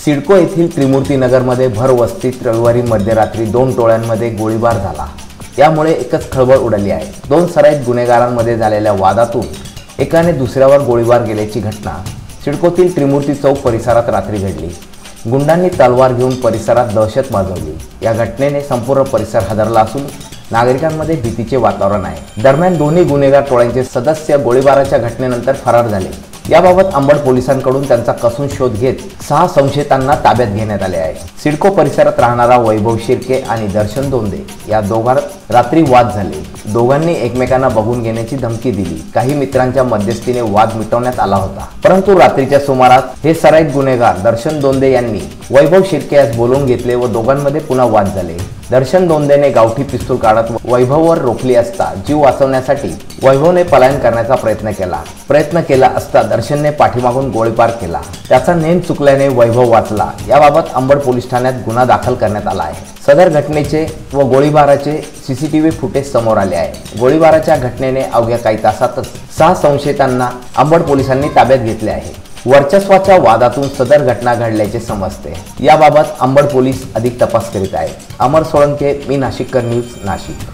सिडको येथील त्रिमूर्ती नगरमध्ये भर वस्तीत रविवारी मध्यरात्री 2 टोळ्यांमध्ये गोळीबार झाला। यामुळे एकच खळबळ उडाली आहे। 2 सराईत गुन्हेगारांमध्ये झालेल्या वादातून एकाने दुसऱ्यावर गोळीबार केल्याची घटना सिडकोतील त्रिमूर्ती चौक परिसरात रात्री घडली। गुंडांनी तलवार घेऊन परिसरात दहशत माजवली। या घटनेने संपूर्ण परिसर हादरला असून नागरिकांमध्ये भीतीचे वातावरण आहे। दरम्यान दोन्ही गुन्हेगार टोळ्यांचे सदस्य गोळीबाराच्या घटनेनंतर फरार झाले। याबाबत अंबड पोलिसांकडून त्यांचा कसून शोध घेत 6 संशयितांना ताब्यात घेण्यात आले आहे। सिडको परिसरात राहणारा वैभव शिर्के आणि दर्शन दोंदे या दोघांत रात्री वाद झाले। दोघांनी एकमेकांना बघून घेण्याची धमकी दिली। काही मित्रांच्या मध्यस्थीने वाद मिटवण्यात आला होता, परंतु रात्रीच्या सुमारास हे सराईत गुन्हेगार दर्शन दोंदे यांनी वैभव शिर्के यास बोलवून घेतले व दोघांमध्ये पुन्हा वाद झाले। दर्शन दोंदेने गावठी पिस्तूल काढत वैभववर रोखली असता जीव वाचवण्यासाठी वैभवने पलायन करण्याचा प्रयत्न केला असता दर्शनने पाठीमागून गोळीबार केला। त्याचा नेम चुकल्याने वैभव वाचला। याबाबत अंबड पोलीस ठाण्यात गुन्हा दाखल करण्यात आला आहे। सदर घटनेचे व गोळीबाराचे सीसीटीव्ही फुटेज समोर आले आहे। गोळीबाराच्या घटनेने अवघ्या काही तासातच 6 संशयितांना अंबड पोलिसांनी ताब्यात घेतले आहे। वर्चस्वाच्या वादातून सदर घटना घडल्याचे समजते। याबाबत अंबड पोलीस अधिक तपास करीत आहेत। अमर सोळंके, मी नाशिककर न्यूज, नाशिक।